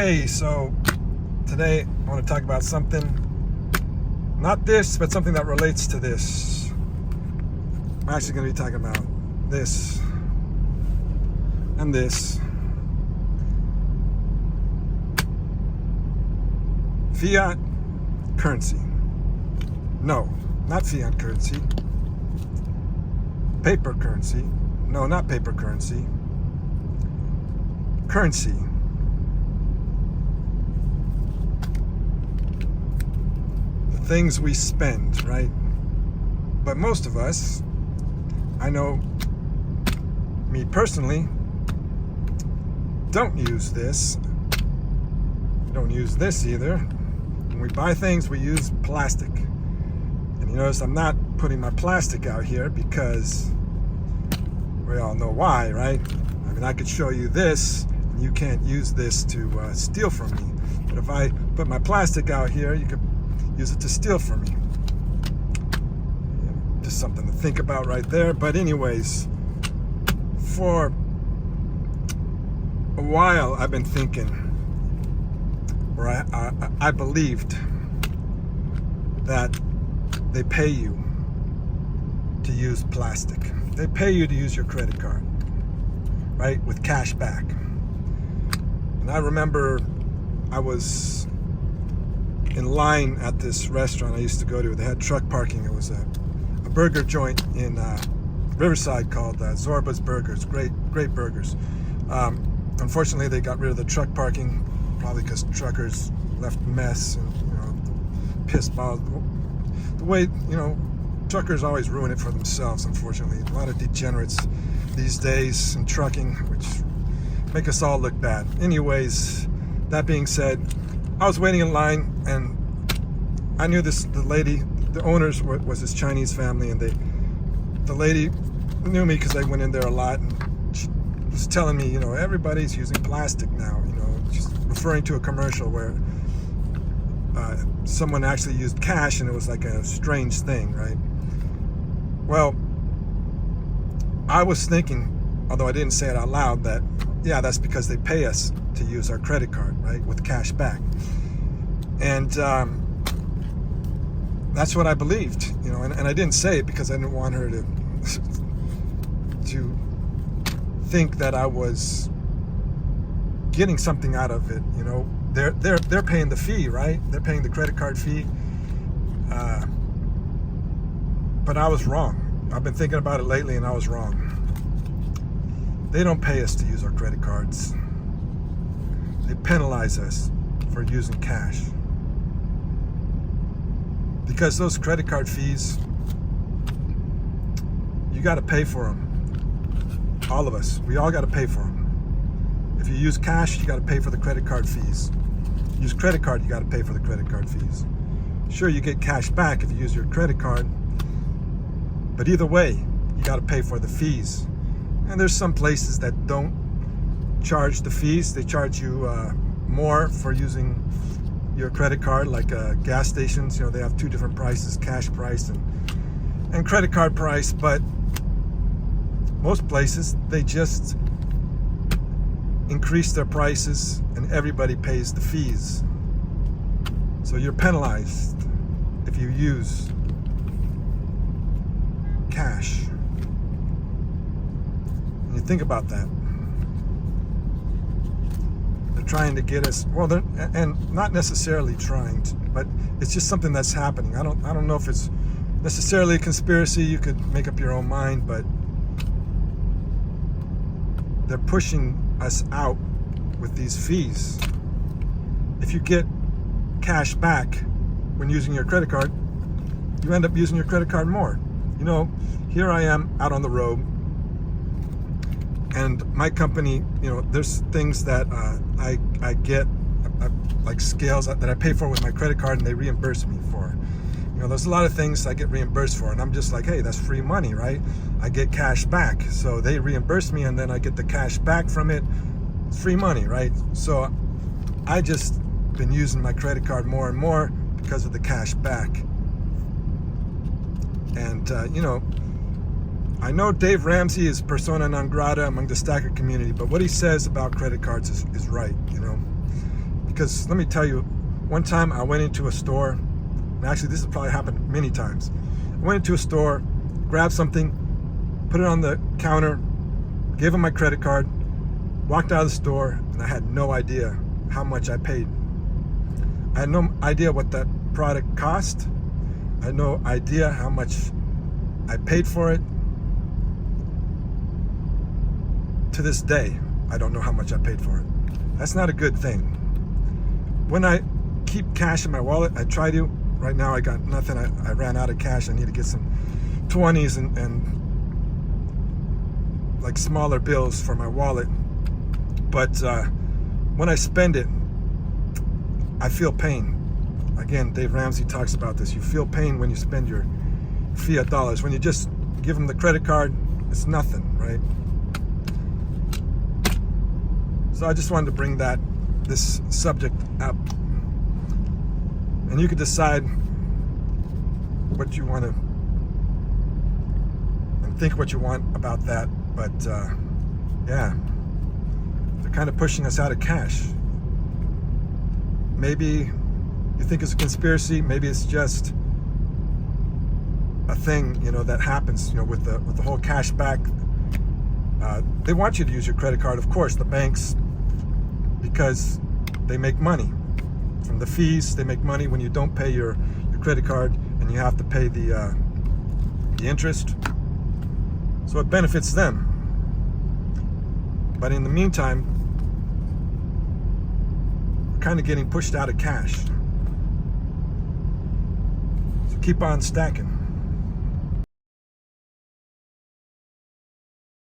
Okay, so today I want to talk about something, not this, but something that relates to this. I'm actually going to be talking about this and this. Fiat currency. No, not fiat currency. Paper currency. No, not paper currency. Currency. The things we spend, right? But most of us, I know me personally, don't use this. Don't use this either. When we buy things, we use plastic. And you notice I'm not putting my plastic out here because we all know why, right? I mean, I could show you this, and you can't use this to steal from me. But if I put my plastic out here, you could use it to steal from me. Just something to think about right there. But anyways, for a while I've been thinking, or I believed that they pay you to use plastic. They pay you to use your credit card, right, with cash back. And I remember I was in line at this restaurant I used to go to. They had truck parking. It was a burger joint in Riverside called Zorba's Burgers. Great burgers. Unfortunately, they got rid of the truck parking, probably because truckers left mess and piss balls. The way truckers always ruin it for themselves. Unfortunately, a lot of degenerates these days in trucking, which make us all look bad. Anyways, that being said, I was waiting in line, and I knew the lady. The owners was this Chinese family, and the lady knew me because I went in there a lot. And she was telling me, everybody's using plastic now. Just referring to a commercial where someone actually used cash, and it was like a strange thing, right? Well, I was thinking, although I didn't say it out loud, that yeah, that's because they pay us to use our credit card, right, with cash back. And that's what I believed, and I didn't say it because I didn't want her to think that I was getting something out of it. They're paying the fee, right? They're paying the credit card fee. But I was wrong. I've been thinking about it lately, and I was wrong. They don't pay us to use our credit cards. They penalize us for using cash. Because those credit card fees, you got to pay for them. All of us, we all got to pay for them. If you use cash, you got to pay for the credit card fees. Use credit card, you got to pay for the credit card fees. Sure, you get cash back if you use your credit card, but either way, you got to pay for the fees. And there's some places that don't charge the fees. They charge you more for using your credit card, like gas stations. They have two different prices: cash price and credit card price. But most places, they just increase their prices, and everybody pays the fees. So you're penalized if you use cash. And you think about that. They're trying to get us, and not necessarily trying to, but it's just something that's happening. I don't know if it's necessarily a conspiracy. You could make up your own mind, but they're pushing us out with these fees. If you get cash back when using your credit card, you end up using your credit card more. Here I am out on the road, and my company, there's things that I get, like scales that I pay for with my credit card, and they reimburse me for. There's a lot of things I get reimbursed for, and I'm just like, hey, that's free money, right? I get cash back. So they reimburse me, and then I get the cash back from it. It's free money, right? So I just been using my credit card more and more because of the cash back. And, I know Dave Ramsey is persona non grata among the stacker community, but what he says about credit cards is right, because let me tell you, one time I went into a store, and actually this has probably happened many times. I went into a store, grabbed something, put it on the counter, gave them my credit card, walked out of the store, and I had no idea how much I paid. I had no idea what that product cost. I had no idea how much I paid for it. To this day, I don't know how much I paid for it. That's not a good thing. When I keep cash in my wallet, I try to. Right now I got nothing. I ran out of cash. I need to get some 20s and like smaller bills for my wallet. But when I spend it, I feel pain. Again, Dave Ramsey talks about this. You feel pain when you spend your fiat dollars. When you just give them the credit card, it's nothing, right? So I just wanted to bring this subject up. And you could decide what you want to and think what you want about that. But yeah, they're kind of pushing us out of cash. Maybe you think it's a conspiracy. Maybe it's just a thing, that happens, with the whole cash back. They want you to use your credit card, of course, the banks, because they make money from the fees. They make money when you don't pay your credit card and you have to pay the interest. So it benefits them. But in the meantime, we're kind of getting pushed out of cash. So keep on stacking.